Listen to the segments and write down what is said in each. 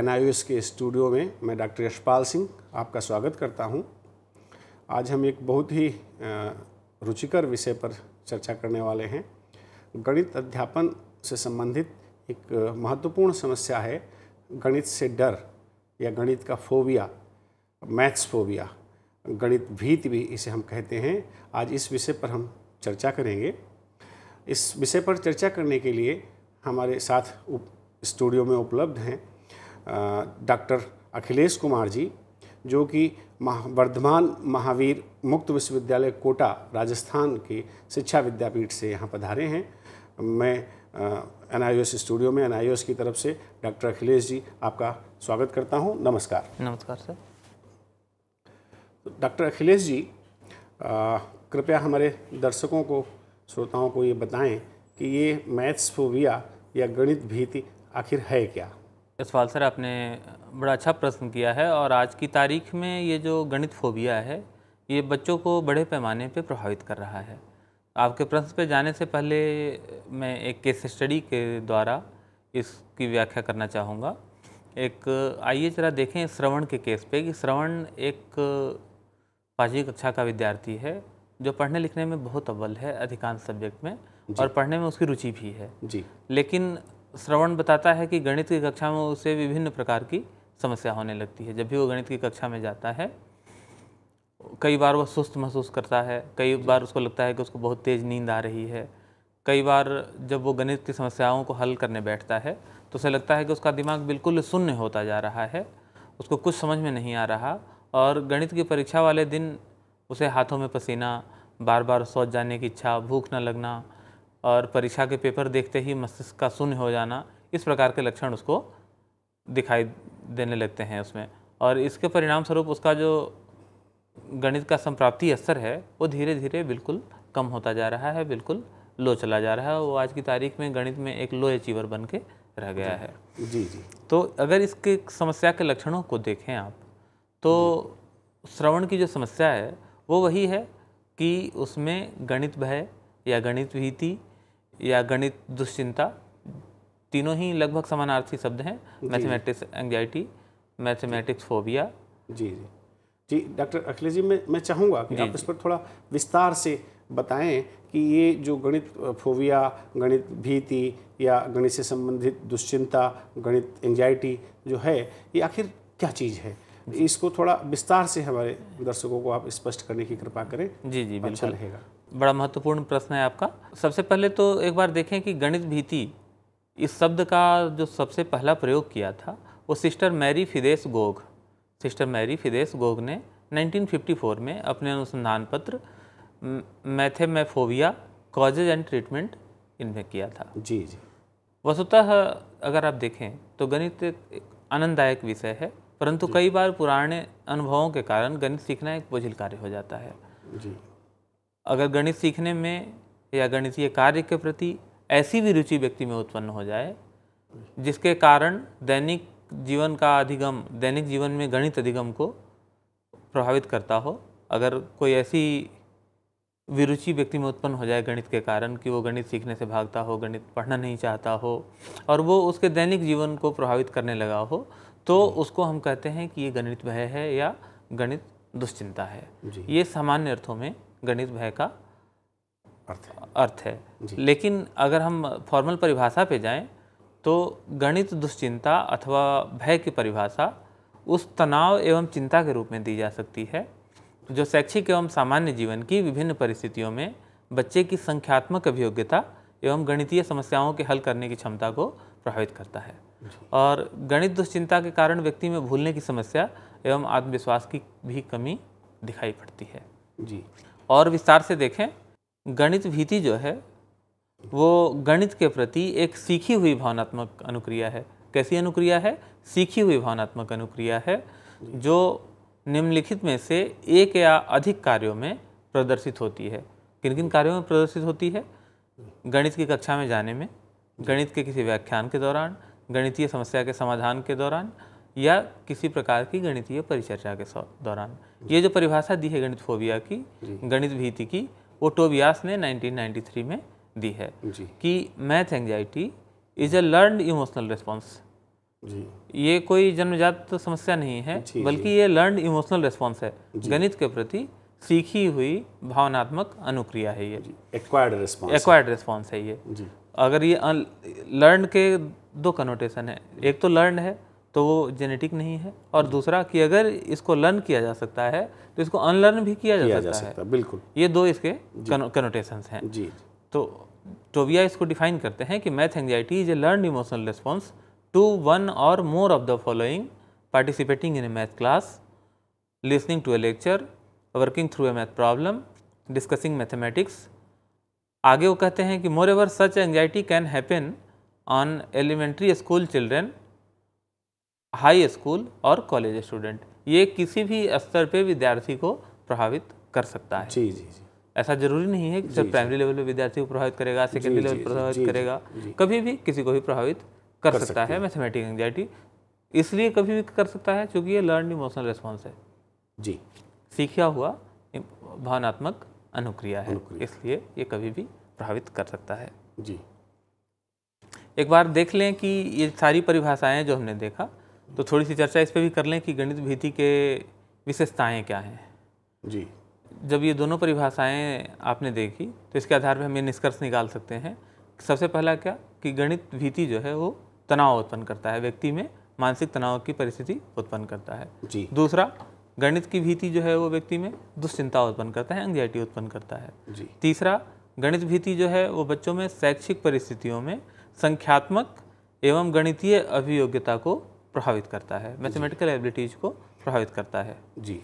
NIOS के studio में मैं डॉक्टर यशपाल सिंह आपका स्वागत करता हूं। आज हम एक बहुत ही रुचिकर विषय पर चर्चा करने वाले हैं। गणित अध्यापन से संबंधित एक महत्वपूर्ण समस्या है गणित से डर या गणित का फोबिया, मैथ्स फोबिया, गणित भीति भी इसे हम कहते हैं। आज इस विषय पर हम चर्चा करेंगे। इस विषय पर चर्चा करने के लिए हमारे साथ स्टूडियो में उपलब्ध हैं डॉक्टर अखिलेश कुमार जी, जो कि वर्धमान महावीर मुक्त विश्वविद्यालय कोटा राजस्थान की शिक्षा विद्यापीठ से यहाँ पधारे हैं। मैं NIOS स्टूडियो में NIOS की तरफ से डॉक्टर अखिलेश जी आपका स्वागत करता हूँ। नमस्कार। नमस्कार सर। डॉक्टर अखिलेश जी, कृपया हमारे दर्शकों को, श्रोताओं को ये बताएं कि ये मैथ्स फोबिया या गणित भीति आखिर है क्या? यशपाल सर, आपने बड़ा अच्छा प्रश्न किया है। और आज की तारीख में ये जो गणित फोबिया है, ये बच्चों को बड़े पैमाने पे प्रभावित कर रहा है। आपके प्रश्न पे जाने से पहले मैं एक केस स्टडी के द्वारा इसकी व्याख्या करना चाहूँगा। आइए जरा देखें श्रवण के केस पे कि श्रवण एक 5वीं कक्षा का विद्यार्थी है जो पढ़ने लिखने में बहुत अव्वल है अधिकांश सब्जेक्ट में, और पढ़ने में उसकी रुचि भी है जी। लेकिन श्रवण बताता है कि गणित की कक्षा में उसे विभिन्न प्रकार की समस्या होने लगती है। जब भी वो गणित की कक्षा में जाता है, कई बार वह सुस्त महसूस करता है, कई बार उसको लगता है कि उसको बहुत तेज़ नींद आ रही है। कई बार जब वो गणित की समस्याओं को हल करने बैठता है तो उसे लगता है कि उसका दिमाग बिल्कुल शून्य होता जा रहा है, उसको कुछ समझ में नहीं आ रहा। और गणित की परीक्षा वाले दिन उसे हाथों में पसीना, बार बार शौच जाने की इच्छा, भूख न लगना और परीक्षा के पेपर देखते ही मस्तिष्क का शून्य हो जाना, इस प्रकार के लक्षण उसको दिखाई देने लगते हैं उसमें। और इसके परिणाम स्वरूप उसका जो गणित का संप्राप्ति स्तर है वो धीरे धीरे बिल्कुल कम होता जा रहा है, बिल्कुल लो चला जा रहा है। वो आज की तारीख में गणित में एक लो अचीवर बन के रह गया है। जी जी। तो अगर इसके समस्या के लक्षणों को देखें आप, तो श्रवण की जो समस्या है वो वही है कि उसमें गणित भय या गणित भीति या गणित दुश्चिंता, तीनों ही लगभग समानार्थी शब्द हैं। Mathematics anxiety, mathematics phobia. जी जी जी। डॉक्टर अखिलेश जी, मैं चाहूँगा कि आप इस पर थोड़ा विस्तार से बताएं कि ये जो गणित फोबिया, गणित भीति या गणित से संबंधित दुश्चिंता, गणित एंग्जाइटी जो है, ये आखिर क्या चीज़ है? इसको थोड़ा विस्तार से हमारे दर्शकों को आप स्पष्ट करने की कृपा करें। जी जी, अच्छा बिल्कुल। रहेगा। बड़ा महत्वपूर्ण प्रश्न है आपका। सबसे पहले तो एक बार देखें कि गणित भीति इस शब्द का जो सबसे पहला प्रयोग किया था वो सिस्टर मैरी फिदेस गोग ने 1954 में अपने अनुसंधान पत्र मैथेमेफोबिया कॉजेज एंड ट्रीटमेंट इनमें किया था। जी जी। वस्तुतः अगर आप देखें तो गणित एक आनंददायक विषय है, परंतु कई बार पुराने अनुभवों के कारण गणित सीखना एक बोझिल कार्य हो जाता है जी। अगर गणित सीखने में या गणितीय कार्य के प्रति ऐसी भी रुचि व्यक्ति में उत्पन्न हो जाए जिसके कारण दैनिक जीवन में गणित अधिगम को प्रभावित करता हो, अगर कोई ऐसी विरुचि व्यक्ति में उत्पन्न हो जाए गणित के कारण कि वो गणित सीखने से भागता हो, गणित पढ़ना नहीं चाहता हो और वो उसके दैनिक जीवन को प्रभावित करने लगा हो, तो उसको हम कहते हैं कि ये गणित भय है या गणित दुश्चिंता है। ये सामान्य अर्थों में गणित भय का अर्थ है। लेकिन अगर हम फॉर्मल परिभाषा पे जाएं तो गणित दुश्चिंता अथवा भय की परिभाषा उस तनाव एवं चिंता के रूप में दी जा सकती है जो शैक्षिक एवं सामान्य जीवन की विभिन्न परिस्थितियों में बच्चे की संख्यात्मक अभियोग्यता एवं गणितीय समस्याओं के हल करने की क्षमता को प्रभावित करता है। और गणित दुश्चिंता के कारण व्यक्ति में भूलने की समस्या एवं आत्मविश्वास की भी कमी दिखाई पड़ती है जी। और विस्तार से देखें, गणित भीति जो है वो गणित के प्रति एक सीखी हुई भावनात्मक अनुक्रिया है। कैसी अनुक्रिया है? सीखी हुई भावनात्मक अनुक्रिया है जो निम्नलिखित में से एक या अधिक कार्यों में प्रदर्शित होती है। किन किन कार्यों में प्रदर्शित होती है? गणित की कक्षा में जाने में, गणित के किसी व्याख्यान के दौरान, गणितीय समस्या के समाधान के दौरान या किसी प्रकार की गणितीय परिचर्चा के दौरान। ये जो परिभाषा दी है गणित फोबिया की, गणित भीति की, वो टोबियास ने 1993 में दी है कि math anxiety is a learned emotional response जी ये कोई जन्मजात तो समस्या नहीं है, बल्कि ये लर्नड इमोशनल रिस्पॉन्स है। गणित के प्रति सीखी हुई भावनात्मक अनुक्रिया है ये, एक्वायर्ड रिस्पॉन्स है ये जी। अगर ये लर्न के दो कनोटेशन है, एक तो लर्न है तो वो जेनेटिक नहीं है, और दूसरा कि अगर इसको लर्न किया जा सकता है तो इसको अनलर्न भी किया जा सकता है। बिल्कुल, ये दो इसके कनोटेशंस हैं। जी। तो टोबिया इसको डिफाइन करते हैं कि math anxiety is a learned emotional response to one or more of the following: participating in a math class, listening to a lecture, working through a math problem, discussing mathematics. आगे वो कहते हैं कि more ever such anxiety can happen on elementary school children, high school और college student. ये किसी भी स्तर पे विद्यार्थी को प्रभावित कर सकता है। जी जी जी। ऐसा जरूरी नहीं है कि सिर्फ प्राइमरी लेवल पे विद्यार्थी को प्रभावित करेगा, सेकेंडरी लेवल पर प्रभावित करेगा, कभी भी किसी को भी प्रभावित कर सकता है मैथमेटिक एंग्जाइटी। इसलिए कभी भी कर सकता है क्योंकि ये लर्न इमोशनल रिस्पॉन्स है जी, सीखा हुआ भावनात्मक अनुक्रिया है, इसलिए ये कभी भी प्रभावित कर सकता है जी। एक बार देख लें कि ये सारी परिभाषाएं जो हमने देखा, तो थोड़ी सी चर्चा इस पर भी कर लें कि गणित भीति के विशेषताएं क्या हैं जी। जब ये दोनों परिभाषाएं आपने देखी तो इसके आधार पर हम ये निष्कर्ष निकाल सकते हैं। सबसे पहला क्या कि गणित भीति जो है वो तनाव उत्पन्न करता है, व्यक्ति में मानसिक तनाव की परिस्थिति उत्पन्न करता है जी। दूसरा, गणित की भीति जो है वो व्यक्ति में दुश्चिंता उत्पन्न करता है, एंग्जाइटी उत्पन्न करता है जी। तीसरा, गणित भीति जो है वो बच्चों में शैक्षिक परिस्थितियों में संख्यात्मक एवं गणितीय अभियोग्यता को प्रभावित करता है, मैथमेटिकल एबिलिटीज को प्रभावित करता है जी।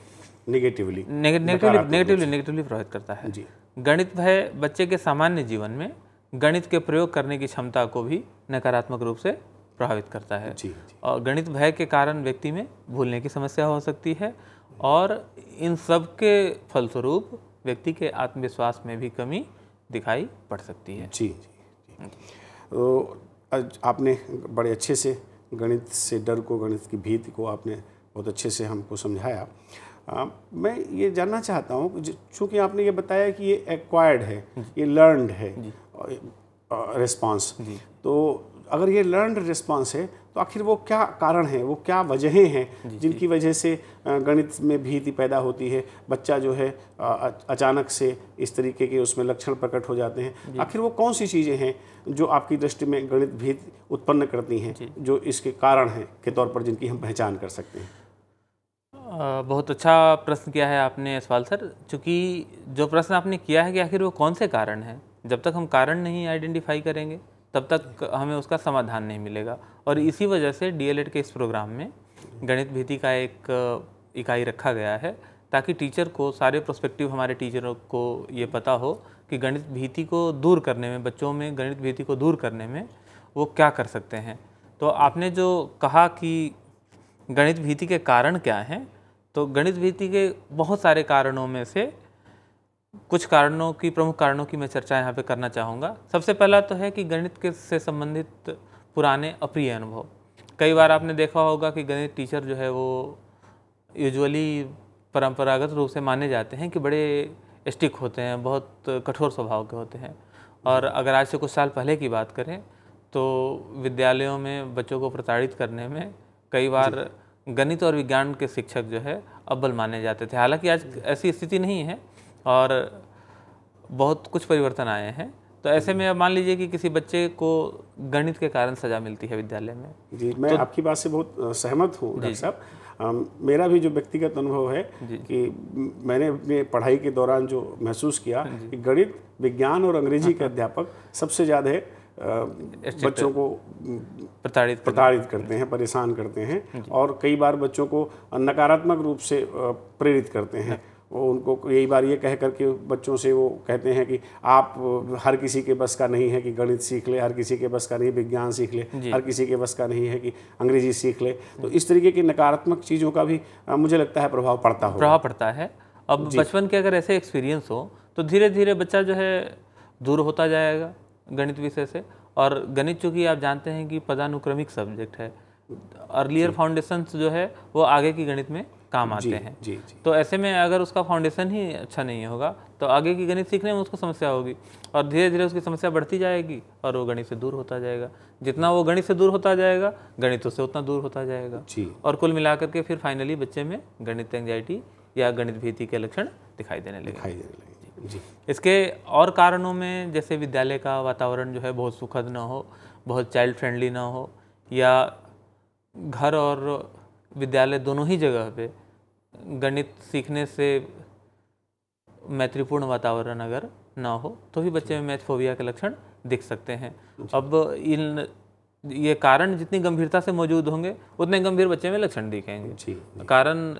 नेगेटिवली प्रभावित करता है जी। गणित भय बच्चे के सामान्य जीवन में गणित के प्रयोग करने की क्षमता को भी नकारात्मक रूप से प्रभावित करता है जी। और गणित भय के कारण व्यक्ति में भूलने की समस्या हो सकती है और इन सब के फलस्वरूप व्यक्ति के आत्मविश्वास में भी कमी दिखाई पड़ सकती है। जी जी। तो आपने बड़े अच्छे से गणित से डर को, गणित की भीति को आपने बहुत अच्छे से हमको समझाया। मैं ये जानना चाहता हूँ, चूँकि आपने ये बताया कि ये एक्वायर्ड है, ये लर्नड है रिस्पॉन्स, तो अगर ये लर्नड रिस्पॉन्स है तो आखिर वो क्या कारण है, वो क्या वजहें हैं जिनकी वजह से गणित में भीति पैदा होती है, बच्चा जो है अचानक से इस तरीके के उसमें लक्षण प्रकट हो जाते हैं। आखिर वो कौन सी चीज़ें हैं जो आपकी दृष्टि में गणित भीति उत्पन्न करती हैं, जो इसके कारण हैं के तौर पर जिनकी हम पहचान कर सकते हैं? बहुत अच्छा प्रश्न किया है आपने सवाल सर, चूँकि जो प्रश्न आपने किया है कि आखिर वो कौन से कारण हैं, जब तक हम कारण नहीं आइडेंटिफाई करेंगे तब तक हमें उसका समाधान नहीं मिलेगा। और इसी वजह से डीएलएड के इस प्रोग्राम में गणित भीति का एक इकाई रखा गया है ताकि टीचर को, सारे प्रोस्पेक्टिव हमारे टीचरों को ये पता हो कि गणित भीति को दूर करने में, बच्चों में गणित भीति को दूर करने में वो क्या कर सकते हैं। तो आपने जो कहा कि गणित भीति के कारण क्या हैं, तो गणित भीति के बहुत सारे कारणों में से कुछ कारणों की, प्रमुख कारणों की मैं चर्चा यहाँ पे करना चाहूँगा। सबसे पहला तो है कि गणित के से संबंधित पुराने अप्रिय अनुभव। कई बार आपने देखा होगा कि गणित टीचर जो है वो यूजुअली परंपरागत रूप से माने जाते हैं कि बड़े स्टिक होते हैं, बहुत कठोर स्वभाव के होते हैं। और अगर आज से कुछ साल पहले की बात करें तो विद्यालयों में बच्चों को प्रताड़ित करने में कई बार गणित और विज्ञान के शिक्षक जो है अव्वल माने जाते थे। हालांकि आज ऐसी स्थिति नहीं है और बहुत कुछ परिवर्तन आए हैं। तो ऐसे में अब मान लीजिए कि किसी बच्चे को गणित के कारण सज़ा मिलती है विद्यालय में। जी, मैं आपकी बात से बहुत सहमत हूँ डॉक्टर साहब। मेरा भी जो व्यक्तिगत अनुभव है कि मैंने अपने पढ़ाई के दौरान जो महसूस किया कि गणित, विज्ञान और अंग्रेजी के अध्यापक सबसे ज़्यादा बच्चों को प्रताड़ित करते हैं, परेशान करते हैं और कई बार बच्चों को नकारात्मक रूप से प्रेरित करते हैं। वो उनको कई बार ये कह करके बच्चों से वो कहते हैं कि आप, हर किसी के बस का नहीं है कि गणित सीख ले, हर किसी के बस का नहीं विज्ञान सीख ले, हर किसी के बस का नहीं है कि अंग्रेजी सीख ले। तो इस तरीके की नकारात्मक चीज़ों का भी मुझे लगता है प्रभाव पड़ता है। अब बचपन के अगर ऐसे एक्सपीरियंस हो तो धीरे धीरे बच्चा जो है दूर होता जाएगा गणित विषय से। और गणित चूँकि आप जानते हैं कि पदानुक्रमिक सब्जेक्ट है, अर्लियर फाउंडेशंस जो है वो आगे की गणित में काम आते हैं। जी जी। तो ऐसे में अगर उसका फाउंडेशन ही अच्छा नहीं होगा तो आगे की गणित सीखने में उसको समस्या होगी और धीरे धीरे उसकी समस्या बढ़ती जाएगी और वो गणित से दूर होता जाएगा। जितना वो गणित से दूर होता जाएगा गणित उससे उतना दूर होता जाएगा जी। और कुल मिलाकर के फिर फाइनली बच्चे में गणित एंजाइटी या गणित भीति के लक्षण दिखाई देने लगे। जी। इसके और कारणों में जैसे विद्यालय का वातावरण जो है बहुत सुखद ना हो, बहुत चाइल्ड फ्रेंडली ना हो, या घर और विद्यालय दोनों ही जगह पे गणित सीखने से मैत्रीपूर्ण वातावरण अगर ना हो तो भी बच्चे में मैथ फोबिया के लक्षण दिख सकते हैं। अब ये कारण जितनी गंभीरता से मौजूद होंगे उतने गंभीर बच्चे में लक्षण दिखेंगे। जी। कारण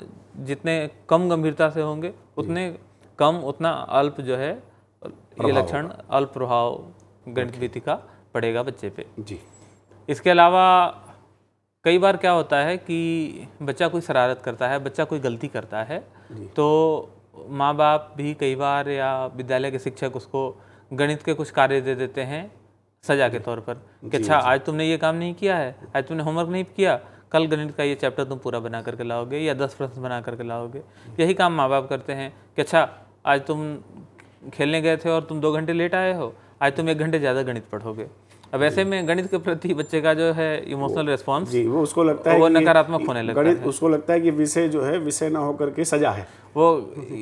जितने कम गंभीरता से होंगे उतने कम उतना अल्प जो है ये लक्षण अल्प प्रभाव गणित भीति का पड़ेगा बच्चे पे। जी। इसके अलावा कई बार क्या होता है कि बच्चा कोई शरारत करता है, बच्चा कोई गलती करता है तो माँ बाप भी कई बार या विद्यालय के शिक्षक उसको गणित के कुछ कार्य दे देते हैं सजा के तौर पर कि अच्छा आज तुमने ये काम नहीं किया है, आज तुमने होमवर्क नहीं किया, कल गणित का ये चैप्टर तुम पूरा बना करके लाओगे या 10 प्रश्न बना करके लाओगे। यही काम माँ बाप करते हैं कि अच्छा आज तुम खेलने गए थे और तुम 2 घंटे लेट आए हो, आज तुम 1 घंटे ज़्यादा गणित पढ़ोगे। अब ऐसे में गणित के प्रति बच्चे का जो है इमोशनल रिस्पॉन्स जी, वो उसको लगता है वो नकारात्मक होने लगता है। उसको लगता है कि विषय जो है विषय ना होकर के सजा है। वो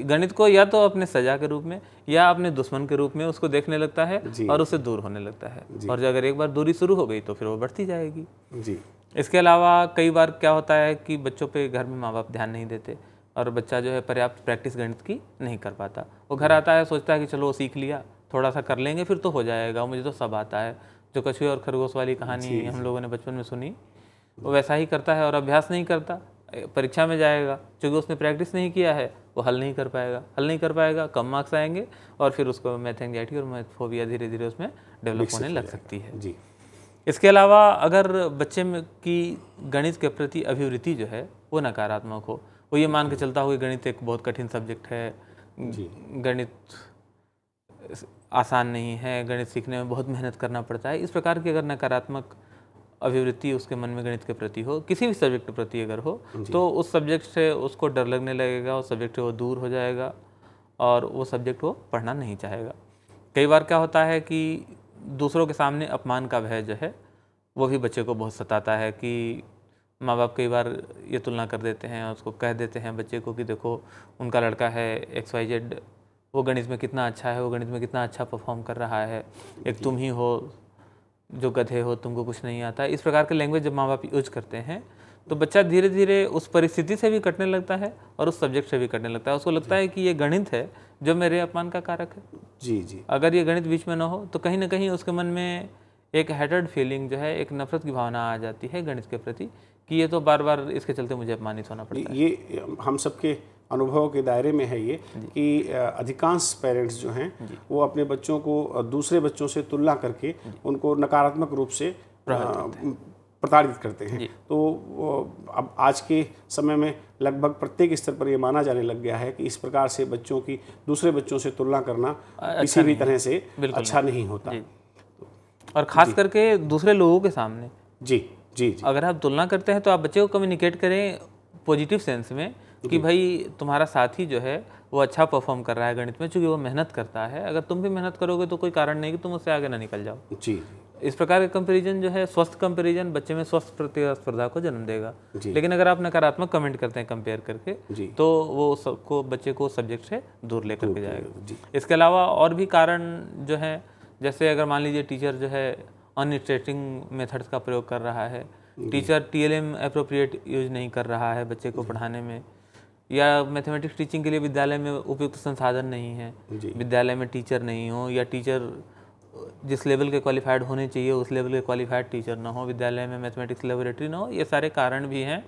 गणित को या तो अपने सजा के रूप में या अपने दुश्मन के रूप में उसको देखने लगता है और उससे दूर होने लगता है और अगर एक बार दूरी शुरू हो गई तो फिर वो बढ़ती जाएगी। जी। इसके अलावा कई बार क्या होता है कि बच्चों पे घर में माँ बाप ध्यान नहीं देते और बच्चा जो है पर्याप्त प्रैक्टिस गणित की नहीं कर पाता। वो घर आता है सोचता है कि चलो सीख लिया, थोड़ा सा कर लेंगे फिर तो हो जाएगा, मुझे तो सब आता है। जो कछुए और खरगोश वाली कहानी हम लोगों ने बचपन में सुनी वो वैसा ही करता है और अभ्यास नहीं करता, परीक्षा में जाएगा क्योंकि उसने प्रैक्टिस नहीं किया है वो हल नहीं कर पाएगा, कम मार्क्स आएंगे और फिर उसको मैथ एंजाइटी और मैथ फोबिया धीरे धीरे उसमें डेवलप होने लग सकती है। जी। इसके अलावा अगर बच्चे में की गणित के प्रति अभिवृत्ति जो है वो नकारात्मक हो, वो ये मान के चलता हो कि गणित एक बहुत कठिन सब्जेक्ट है, गणित आसान नहीं है, गणित सीखने में बहुत मेहनत करना पड़ता है, इस प्रकार की अगर नकारात्मक अभिवृत्ति उसके मन में गणित के प्रति हो, किसी भी सब्जेक्ट के प्रति अगर हो तो उस सब्जेक्ट से उसको डर लगने लगेगा, उस सब्जेक्ट से वो दूर हो जाएगा और वो सब्जेक्ट वो पढ़ना नहीं चाहेगा। कई बार क्या होता है कि दूसरों के सामने अपमान का भय जो है वो भी बच्चे को बहुत सताता है कि माँ बाप कई बार ये तुलना कर देते हैं, उसको कह देते हैं बच्चे को कि देखो उनका लड़का है XYZ, वो गणित में कितना अच्छा है, वो गणित में कितना अच्छा परफॉर्म कर रहा है, एक तुम ही हो जो गधे हो, तुमको कुछ नहीं आता। इस प्रकार के लैंग्वेज जब माँ बाप यूज करते हैं तो बच्चा धीरे धीरे उस परिस्थिति से भी कटने लगता है और उस सब्जेक्ट से भी कटने लगता है। उसको लगता है कि ये गणित है जो मेरे अपमान का कारक है। जी जी। अगर ये गणित बीच में ना हो तो कहीं ना कहीं उसके मन में एक हेटेड फीलिंग जो है, एक नफरत की भावना आ जाती है गणित के प्रति कि ये तो बार बार इसके चलते मुझे अपमानित होना पड़ता है। ये हम सबके अनुभव के दायरे में है ये कि अधिकांश पेरेंट्स जो हैं वो अपने बच्चों को दूसरे बच्चों से तुलना करके उनको नकारात्मक रूप से प्रताड़ित करते हैं। तो अब आज के समय में लगभग प्रत्येक स्तर पर ये माना जाने लग गया है कि इस प्रकार से बच्चों की दूसरे बच्चों से तुलना करना किसी भी तरह से अच्छा नहीं होता, और ख़ास करके दूसरे लोगों के सामने। जी जी जी। अगर आप तुलना करते हैं तो आप बच्चे को कम्युनिकेट करें पॉजिटिव सेंस में कि भाई तुम्हारा साथी जो है वो अच्छा परफॉर्म कर रहा है गणित में, चूँकि वो मेहनत करता है, अगर तुम भी मेहनत करोगे तो कोई कारण नहीं कि तुम उससे आगे ना निकल जाओ। जी। इस प्रकार का कंपैरिजन जो है, स्वस्थ कंपैरिजन बच्चे में स्वस्थ प्रतिस्पर्धा को जन्म देगा। लेकिन अगर आप नकारात्मक कमेंट करते हैं कंपेयर करके तो वो सबको बच्चे को सब्जेक्ट से दूर लेकर के जाएगा। इसके अलावा और भी कारण जो है, जैसे अगर मान लीजिए टीचर जो है अनइटरेटिंग मेथड्स का प्रयोग कर रहा है, टीचर TLM एप्रोप्रिएट यूज नहीं कर रहा है बच्चे को पढ़ाने में, या मैथमेटिक्स टीचिंग के लिए विद्यालय में उपयुक्त संसाधन नहीं है, विद्यालय में टीचर नहीं हो, या टीचर जिस लेवल के क्वालिफाइड होने चाहिए उस लेवल के क्वालिफाइड टीचर ना हो, विद्यालय में मैथमेटिक्स लेबोरेटरी ना हो, ये सारे कारण भी हैं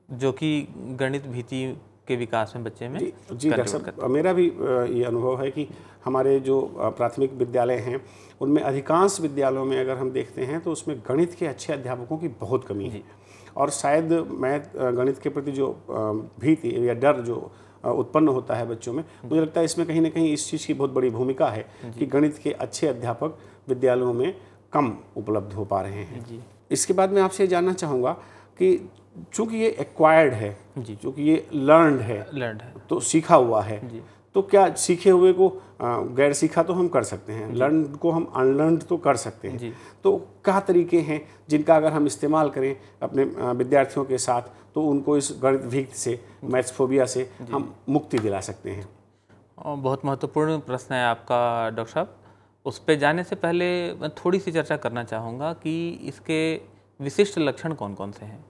जो कि गणित भीति के विकास में बच्चे में। जी डॉक्टर साहब, मेरा भी ये अनुभव है कि हमारे जो प्राथमिक विद्यालय हैं उनमें अधिकांश विद्यालयों में अगर हम देखते हैं तो उसमें गणित के अच्छे अध्यापकों की बहुत कमी है, और शायद गणित के प्रति जो भीति या डर जो उत्पन्न होता है बच्चों में, मुझे लगता है इसमें कहीं ना कहीं इस चीज़ की बहुत बड़ी भूमिका है कि गणित के अच्छे अध्यापक विद्यालयों में कम उपलब्ध हो पा रहे हैं। इसके बाद मैं आपसे जानना चाहूँगा कि चूँकि ये एक्वायर्ड है, जी, चूँकि ये लर्नड है, लर्नड है तो सीखा हुआ है, जी, तो क्या सीखे हुए को गैर सीखा तो हम कर सकते हैं, लर्न को हम अनलर्न तो कर सकते हैं। जी। तो क्या तरीके हैं जिनका अगर हम इस्तेमाल करें अपने विद्यार्थियों के साथ तो उनको इस गणित भीति से, मैथ्स फोबिया से हम मुक्ति दिला सकते हैं? और बहुत महत्वपूर्ण प्रश्न है आपका डॉक्टर साहब। उस पे जाने से पहले मैं थोड़ी सी चर्चा करना चाहूँगा कि इसके विशिष्ट लक्षण कौन कौन से हैं,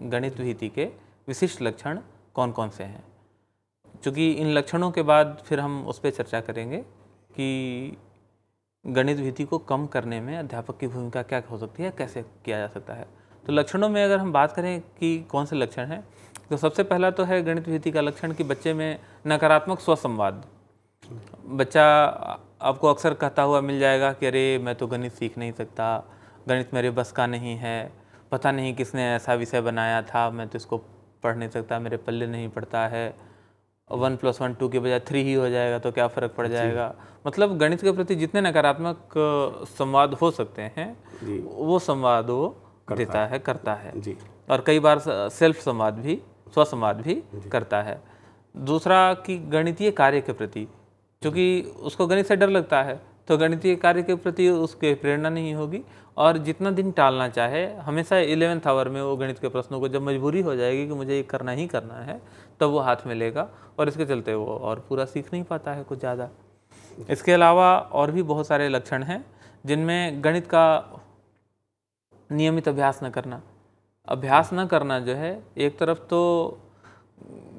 गणित भीति के विशिष्ट लक्षण कौन कौन से हैं। चूँकि इन लक्षणों के बाद फिर हम उस पर चर्चा करेंगे कि गणित भीति को कम करने में अध्यापक की भूमिका क्या हो सकती है, कैसे किया जा सकता है। तो लक्षणों में अगर हम बात करें कि कौन से लक्षण हैं, तो सबसे पहला तो है गणित भीति का लक्षण कि बच्चे में नकारात्मक स्वसंवाद। बच्चा आपको अक्सर कहता हुआ मिल जाएगा कि अरे मैं तो गणित सीख नहीं सकता, गणित मेरे बस का नहीं है, पता नहीं किसने ऐसा विषय बनाया था, मैं तो इसको पढ़ नहीं सकता, मेरे पल्ले नहीं पड़ता है, 1 + 1 2 के बजाय 3 ही हो जाएगा तो क्या फ़र्क पड़ जाएगा। मतलब गणित के प्रति जितने नकारात्मक संवाद हो सकते हैं वो संवाद वो करता है जी। और कई बार सेल्फ संवाद भी, स्वसंवाद भी करता है। दूसरा कि गणितीय कार्य के प्रति, क्योंकि उसको गणित से डर लगता है तो गणितीय कार्य के प्रति उसके प्रेरणा नहीं होगी और जितना दिन टालना चाहे हमेशा 11th आवर में वो गणित के प्रश्नों को, जब मजबूरी हो जाएगी कि मुझे ये करना ही करना है, तब वो हाथ में लेगा और इसके चलते वो और पूरा सीख नहीं पाता है कुछ ज़्यादा। इसके अलावा और भी बहुत सारे लक्षण हैं जिनमें गणित का नियमित अभ्यास न करना। अभ्यास न करना जो है एक तरफ तो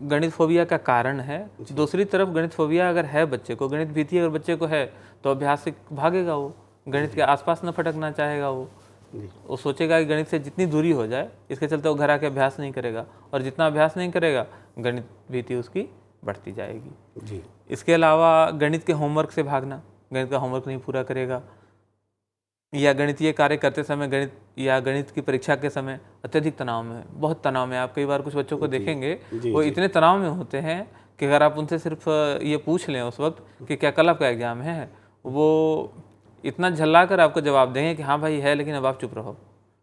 गणित फोबिया का कारण है, दूसरी तरफ गणित फोबिया अगर है बच्चे को, गणित भीति अगर बच्चे को है तो अभ्यास से भागेगा, वो गणित के आसपास न फटकना चाहेगा, वो सोचेगा कि गणित से जितनी दूरी हो जाए, इसके चलते वो घर आके अभ्यास नहीं करेगा और जितना अभ्यास नहीं करेगा गणित भीति उसकी बढ़ती जाएगी। जी। इसके अलावा गणित के होमवर्क से भागना, गणित का होमवर्क नहीं पूरा करेगा या गणितीय कार्य करते समय गणित की परीक्षा के समय अत्यधिक तनाव में, बहुत तनाव में। आप कई बार कुछ बच्चों को देखेंगे वो इतने तनाव में होते हैं कि अगर आप उनसे सिर्फ ये पूछ लें उस वक्त कि क्या कल आपका एग्जाम है, वो इतना झल्ला कर आपको जवाब देंगे कि हाँ भाई है, लेकिन अब आप चुप रहो।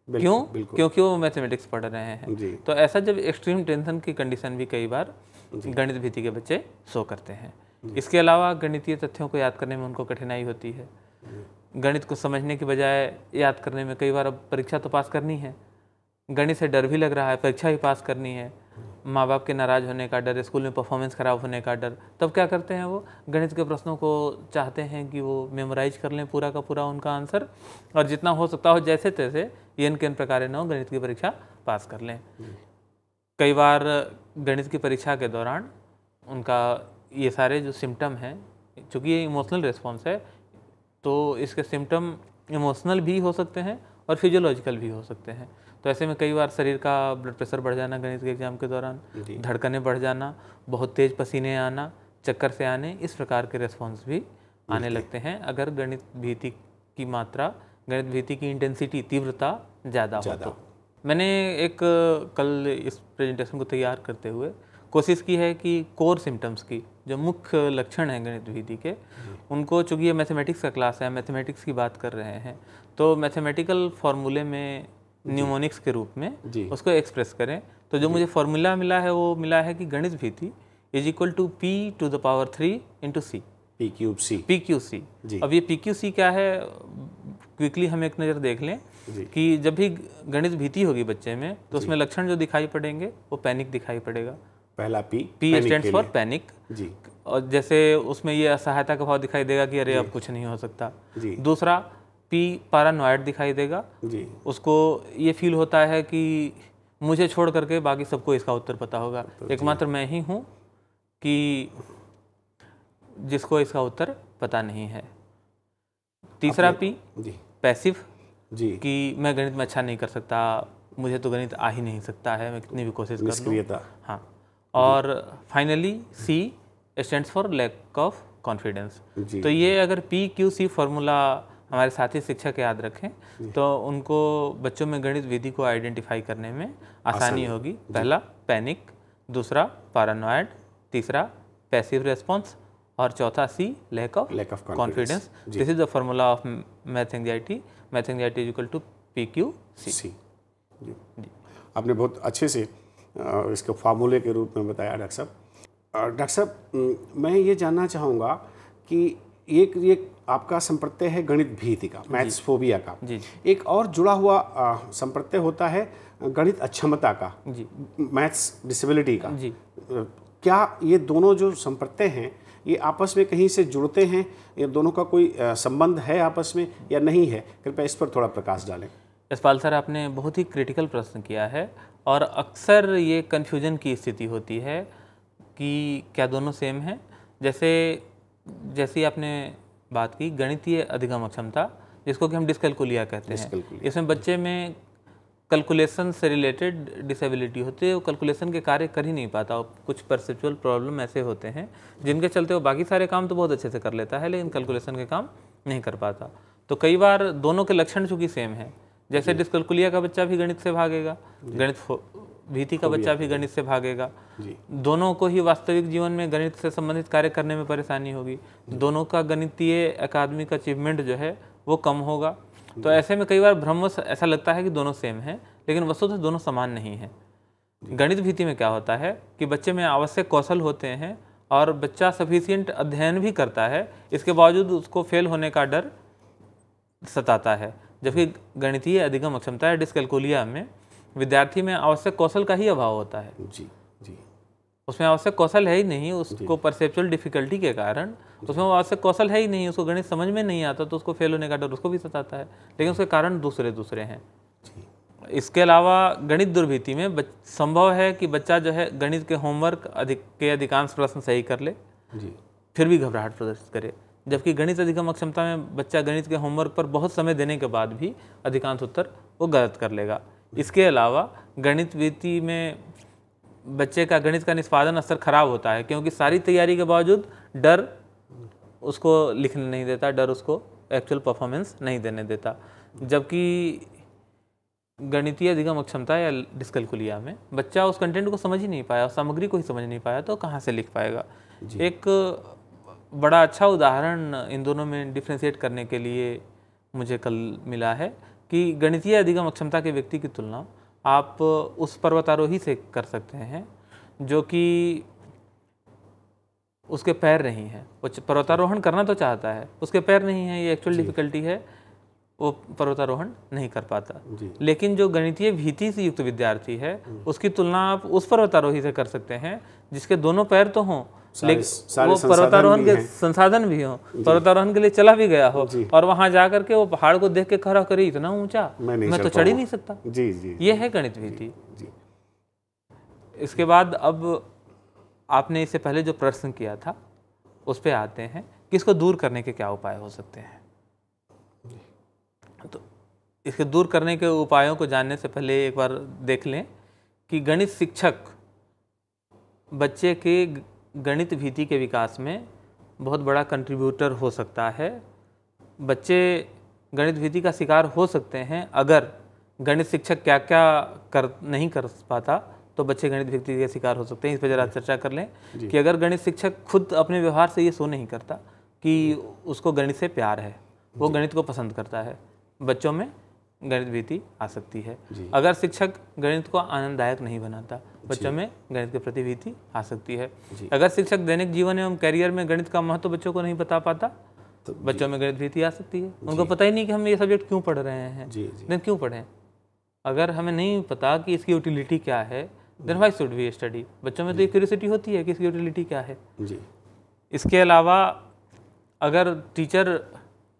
क्यों? क्योंकि वो मैथमेटिक्स पढ़ रहे हैं। तो ऐसा जब एक्सट्रीम टेंशन की कंडीशन भी कई बार गणित भीति के बच्चे शो करते हैं। इसके अलावा गणितीय तथ्यों को याद करने में उनको कठिनाई होती है। गणित को समझने की बजाय याद करने में, कई बार अब परीक्षा तो पास करनी है, गणित से डर भी लग रहा है, परीक्षा ही पास करनी है, माँ बाप के नाराज़ होने का डर, स्कूल में परफॉर्मेंस खराब होने का डर, तब क्या करते हैं वो गणित के प्रश्नों को चाहते हैं कि वो मेमोराइज कर लें पूरा का पूरा उनका आंसर और जितना हो सकता हो जैसे तैसे एन के एन प्रकार न हो गणित की परीक्षा पास कर लें। कई बार गणित की परीक्षा के दौरान उनका ये सारे जो सिम्टम हैं, चूँकि ये इमोशनल रिस्पॉन्स है तो इसके सिम्टम इमोशनल भी हो सकते हैं और फिजियोलॉजिकल भी हो सकते हैं। तो ऐसे में कई बार शरीर का ब्लड प्रेशर बढ़ जाना गणित के एग्जाम के दौरान, धड़कनें बढ़ जाना, बहुत तेज पसीने आना, चक्कर से आने, इस प्रकार के रिस्पॉन्स भी आने लगते हैं अगर गणित भीति की मात्रा, गणित भीति की इंटेंसिटी, तीव्रता ज़्यादा हो तो। मैंने एक कल इस प्रेजेंटेशन को तैयार करते हुए कोशिश की है कि कोर सिम्टम्स की, जो मुख्य लक्षण हैं गणित भीति के, उनको, चूँकि ये मैथमेटिक्स का क्लास है, मैथमेटिक्स की बात कर रहे हैं, तो मैथमेटिकल फार्मूले में न्यूमोनिक्स के रूप में उसको एक्सप्रेस करें। तो जो मुझे फार्मूला मिला है वो मिला है कि गणित भीति = P⁻³ × C, PQC। अब ये PQC क्या है, क्विकली हम एक नज़र देख लें कि जब भी गणित भीति होगी बच्चे में तो उसमें लक्षण जो दिखाई पड़ेंगे वो पैनिक दिखाई पड़ेगा। पहला P स्टैंड्स फॉर पैनिक, और जैसे उसमें ये असहायता का भाव दिखाई देगा कि अरे अब कुछ नहीं हो सकता। दूसरा P पैरानॉइड दिखाई देगा, उसको ये फील होता है कि मुझे छोड़ करके बाकी सबको इसका उत्तर पता होगा, एकमात्र मैं ही हूँ कि जिसको इसका उत्तर पता नहीं है। तीसरा P पैसिव, कि मैं गणित में अच्छा नहीं कर सकता, मुझे तो गणित आ ही नहीं सकता है, मैं कितनी भी कोशिश कर लूँ। हाँ, और finally C stands for lack of confidence. तो ये अगर PQC फार्मूला हमारे साथी शिक्षक याद रखें तो उनको बच्चों में गणित विधि को आइडेंटिफाई करने में आसानी होगी। पहला पैनिक, दूसरा पैरानॉइड, तीसरा पैसिव रेस्पॉन्स और चौथा C lack of confidence. This is the formula of math anxiety. Math anxiety = PQC। आपने बहुत अच्छे से इसको फार्मूले के रूप में बताया डॉक्टर साहब। डॉक्टर साहब, मैं ये जानना चाहूँगा कि एक आपका संप्रत्यय है गणित भीति का, मैथ्स फोबिया का। जी। एक और जुड़ा हुआ संप्रत्यय होता है गणित अक्षमता का, जी। मैथ्स डिसेबिलिटी का। जी। क्या ये दोनों जो संप्रत्यय हैं ये आपस में कहीं से जुड़ते हैं? ये दोनों का कोई संबंध है आपस में या नहीं है? कृपया इस पर थोड़ा प्रकाश डालें। यशपाल सर, आपने बहुत ही क्रिटिकल प्रश्न किया है और अक्सर ये कन्फ्यूजन की स्थिति होती है कि क्या दोनों सेम हैं। जैसे आपने बात की गणितीय अधिगम अक्षमता, जिसको कि हम डिस्कैल्कुलिया कहते हैं, इसमें बच्चे में कैलकुलेशन से रिलेटेड डिसेबिलिटी होती है, वो कैलकुलेशन के कार्य कर ही नहीं पाता। कुछ परसेप्चुअल प्रॉब्लम ऐसे होते हैं जिनके चलते वो बाकी सारे काम तो बहुत अच्छे से कर लेता है, लेकिन कैलकुलेशन के काम नहीं कर पाता। तो कई बार दोनों के लक्षण चूंकि सेम है, जैसे डिस्कैल्कुलिया का बच्चा भी गणित से भागेगा, गणित भीति का बच्चा भी गणित से भागेगा, दोनों को ही वास्तविक जीवन में गणित से संबंधित कार्य करने में परेशानी होगी, दोनों का गणितीय अकादमिक अचीवमेंट जो है वो कम होगा। तो ऐसे में कई बार भ्रमवश ऐसा लगता है कि दोनों सेम हैं, लेकिन वस्तुतः दोनों समान नहीं हैं। गणित भीति में क्या होता है कि बच्चे में आवश्यक कौशल होते हैं और बच्चा सफिशिएंट अध्ययन भी करता है, इसके बावजूद उसको फेल होने का डर सताता है। जबकि गणितीय अधिगम अक्षमता या डिस्कैल्कुलिया में विद्यार्थी में आवश्यक कौशल का ही अभाव होता है। उसमें आवश्यक कौशल है ही नहीं, उसको परसेप्चुअल डिफिकल्टी के कारण उसमें आवश्यक कौशल है ही नहीं, उसको गणित समझ में नहीं आता, तो उसको फेल होने का डर उसको भी सताता है, लेकिन उसके कारण दूसरे हैं। इसके अलावा गणित दुर्भीति में संभव है कि बच्चा जो है गणित के होमवर्क के अधिकांश प्रश्न सही कर ले, फिर भी घबराहट प्रदर्शित करे, जबकि गणित अधिगम अक्षमता में बच्चा गणित के होमवर्क पर बहुत समय देने के बाद भी अधिकांश उत्तर वो गलत कर लेगा। इसके अलावा गणित भीति में बच्चे का गणित का निष्पादन स्तर खराब होता है, क्योंकि सारी तैयारी के बावजूद डर उसको लिखने नहीं देता, डर उसको एक्चुअल परफॉर्मेंस नहीं देने देता। जबकि गणितीय अधिगम अक्षमता या डिस्कैल्कुलिया में बच्चा उस कंटेंट को समझ ही नहीं पाया, सामग्री को ही समझ नहीं पाया, तो कहाँ से लिख पाएगा। एक बड़ा अच्छा उदाहरण इन दोनों में डिफ्रेंशिएट करने के लिए मुझे कल मिला है कि गणितीय अधिगम अक्षमता के व्यक्ति की तुलना आप उस पर्वतारोही से कर सकते हैं जो कि उसके पैर नहीं है, वो पर्वतारोहण करना तो चाहता है, उसके पैर नहीं है, ये एक्चुअल डिफिकल्टी है, वो पर्वतारोहण नहीं कर पाता। लेकिन जो गणितीय भीति से युक्त विद्यार्थी है उसकी तुलना आप उस पर्वतारोही से कर सकते हैं जिसके दोनों पैर तो हों, लेकिन वो पर्वतारोहण के संसाधन भी हों, पर्वतारोहण के लिए चला भी गया हो और वहां जाकर के वो पहाड़ को देख के खड़ा करे, इतना ऊंचा मैं तो चढ़ ही नहीं सकता। ये है गणित भीति। इसके बाद अब आपने इससे पहले जो प्रश्न किया था उस पे आते हैं कि इसको दूर करने के क्या उपाय हो सकते हैं। तो इसके दूर करने के उपायों को जानने से पहले एक बार देख लें कि गणित शिक्षक बच्चे के गणित भीति के विकास में बहुत बड़ा कंट्रीब्यूटर हो सकता है। बच्चे गणित भीति का शिकार हो सकते हैं अगर गणित शिक्षक क्या क्या नहीं कर पाता, तो बच्चे गणित भीति के शिकार हो सकते हैं। इस पर जरा चर्चा कर लें कि अगर गणित शिक्षक खुद अपने व्यवहार से ये शो नहीं करता कि उसको गणित से प्यार है, वो गणित को पसंद करता है, बच्चों में गणित भीति आ सकती है। अगर शिक्षक गणित को आनंददायक नहीं बनाता, बच्चों में गणित के प्रति भीति आ सकती है। अगर शिक्षक दैनिक जीवन एवं कैरियर में गणित का महत्व बच्चों को नहीं बता पाता, तो बच्चों में गणित भीति आ सकती है। उनको पता ही नहीं कि हम ये सब्जेक्ट क्यों पढ़ रहे हैं, देन क्यों पढ़ें। अगर हमें नहीं पता कि इसकी यूटिलिटी क्या है, then why should we study. बच्चों में तो एक क्यूरियोसिटी होती है कि इसकी यूटिलिटी क्या है। इसके अलावा अगर टीचर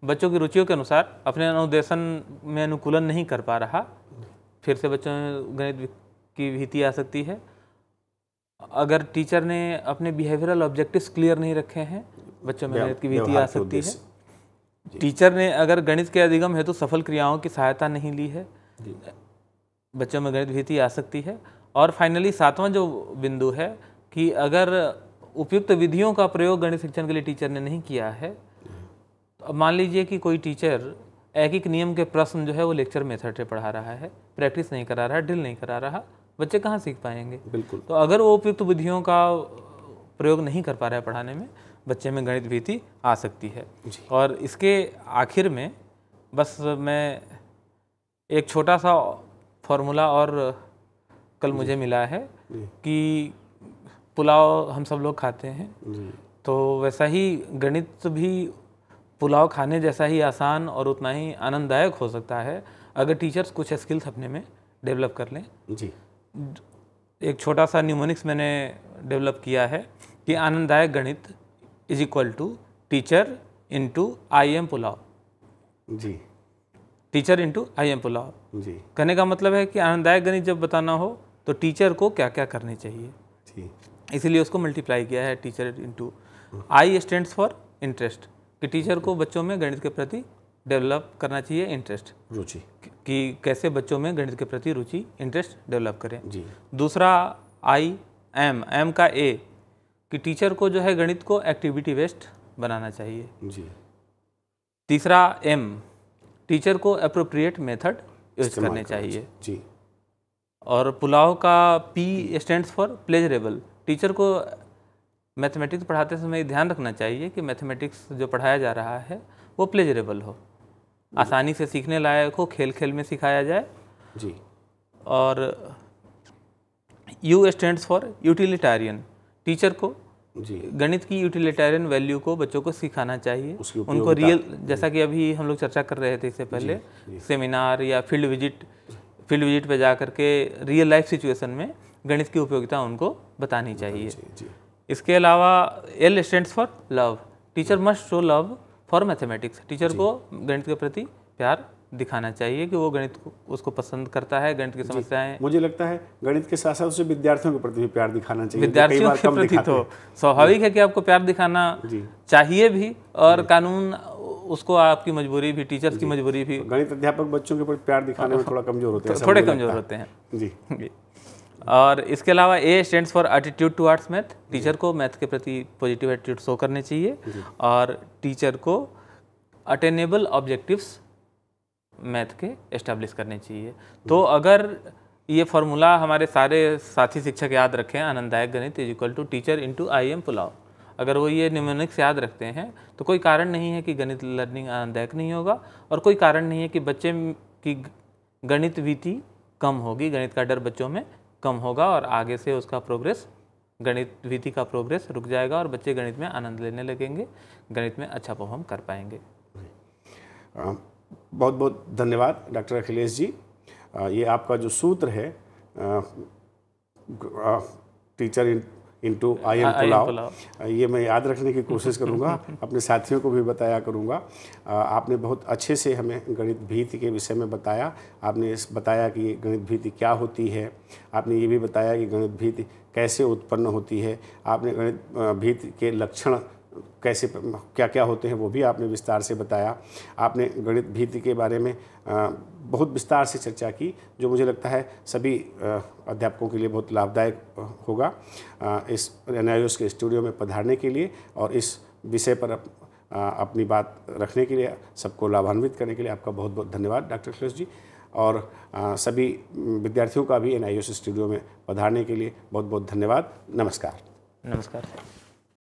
बच्चों की रुचियों के अनुसार अपने अनुदेशन में अनुकूलन नहीं कर पा रहा, फिर से बच्चों में गणित की भीति आ सकती है। अगर टीचर ने अपने बिहेवियरल ऑब्जेक्टिव्स क्लियर नहीं रखे हैं, बच्चों में गणित की भीति आ सकती है। टीचर ने अगर गणित के अधिगम हेतु सफल क्रियाओं की सहायता नहीं ली है, बच्चों में गणित भीति आ सकती है। और फाइनली 7वां जो बिंदु है कि अगर उपयुक्त विधियों का प्रयोग गणित शिक्षण के लिए टीचर ने नहीं किया है, अब मान लीजिए कि कोई टीचर एक नियम के प्रश्न जो है वो लेक्चर मेथड से पढ़ा रहा है, प्रैक्टिस नहीं करा रहा, ड्रिल नहीं करा रहा, बच्चे कहाँ सीख पाएंगे। बिल्कुल। तो अगर वो उपयुक्त विधियों का प्रयोग नहीं कर पा रहा है पढ़ाने में, बच्चे में गणित भीति आ सकती है। और इसके आखिर में बस मैं एक छोटा सा फॉर्मूला और कल मुझे मिला है कि पुलाव हम सब लोग खाते हैं, तो वैसा ही गणित भी पुलाव खाने जैसा ही आसान और उतना ही आनंददायक हो सकता है अगर टीचर्स कुछ स्किल्स अपने में डेवलप कर लें। जी। एक छोटा सा न्यूमोनिक्स मैंने डेवलप किया है कि आनंददायक गणित is equal to teacher into I M pulao. जी। Teacher into I M pulao. जी। कहने का मतलब है कि आनंददायक गणित जब बताना हो तो टीचर को क्या क्या करनी चाहिए। जी। इसीलिए उसको मल्टीप्लाई किया है teacher into I stands for interest, कि टीचर को बच्चों में गणित के प्रति डेवलप करना चाहिए इंटरेस्ट, रुचि, कि कैसे बच्चों में गणित के प्रति रुचि इंटरेस्ट डेवलप करें। जी। दूसरा आई एम का ए, कि टीचर को जो है गणित को एक्टिविटी बेस्ड बनाना चाहिए। जी। तीसरा एम, टीचर को अप्रोप्रिएट मेथड यूज करने चाहिए। जी। और पुलाव का P stands for pleasurable, teacher को मैथमेटिक्स पढ़ाते समय ध्यान रखना चाहिए कि मैथमेटिक्स जो पढ़ाया जा रहा है वो प्लेजरेबल हो, आसानी से सीखने लायक हो, खेल खेल में सिखाया जाए। जी। और you stands for utilitarian, teacher को जी गणित की यूटिलिटेरियन वैल्यू को बच्चों को सिखाना चाहिए, उसकी उनको रियल, जैसा कि अभी हम लोग चर्चा कर रहे थे इससे पहले, सेमिनार या फील्ड विजिट पे जा करके रियल लाइफ सिचुएशन में गणित की उपयोगिता उनको बतानी चाहिए। इसके अलावा L stands for love, teacher must show love for mathematics, teacher को गणित के प्रति प्यार दिखाना चाहिए कि वो गणित को उसको पसंद करता है, गणित की समस्याएं। मुझे लगता है गणित के साथ साथ उसे विद्यार्थियों के प्रति भी प्यार दिखाना चाहिए। विद्यार्थियों के प्रति तो स्वाभाविक है कि आपको प्यार दिखाना चाहिए भी, और कानून उसको आपकी मजबूरी भी, टीचर्स की मजबूरी भी। गणित अध्यापक बच्चों के प्रति प्यार दिखाने में थोड़ा कमजोर होते हैं, थोड़े कमजोर होते हैं। जी। और इसके अलावा ए stands for attitude towards math, teacher को मैथ के प्रति पॉजिटिव एटीट्यूड शो करने चाहिए, और टीचर को अटेनेबल ऑब्जेक्टिव्स मैथ के एस्टैब्लिश करने चाहिए। तो अगर ये फार्मूला हमारे सारे साथी शिक्षक याद रखें, आनंददायक गणित is equal to teacher into I M pulao, अगर वो ये न्यूमोनिक्स याद रखते हैं तो कोई कारण नहीं है कि गणित लर्निंग आनंददायक नहीं होगा, और कोई कारण नहीं है कि बच्चे की गणित भीति कम होगी, गणित का डर बच्चों में कम होगा, और आगे से उसका प्रोग्रेस, गणित भीति का प्रोग्रेस रुक जाएगा और बच्चे गणित में आनंद लेने लगेंगे, गणित में अच्छा परफॉर्म कर पाएंगे। बहुत बहुत धन्यवाद डॉक्टर अखिलेश जी। ये आपका जो सूत्र है teacher into I M pulao, ये मैं याद रखने की कोशिश करूँगा, अपने साथियों को भी बताया करूँगा। आपने बहुत अच्छे से हमें गणित भीति के विषय में बताया। आपने बताया कि गणित भीति क्या होती है, आपने ये भी बताया कि गणित भीति कैसे उत्पन्न होती है, आपने गणित भीति के लक्षण कैसे क्या क्या होते हैं वो भी आपने विस्तार से बताया। आपने गणित भीति के बारे में बहुत विस्तार से चर्चा की, जो मुझे लगता है सभी अध्यापकों के लिए बहुत लाभदायक होगा। इस NIOS के स्टूडियो में पधारने के लिए और इस विषय पर अपनी बात रखने के लिए, सबको लाभान्वित करने के लिए आपका बहुत बहुत धन्यवाद डॉक्टर अखिलेश जी। और सभी विद्यार्थियों का भी NIOS स्टूडियो में पधारने के लिए बहुत बहुत धन्यवाद। नमस्कार। नमस्कार।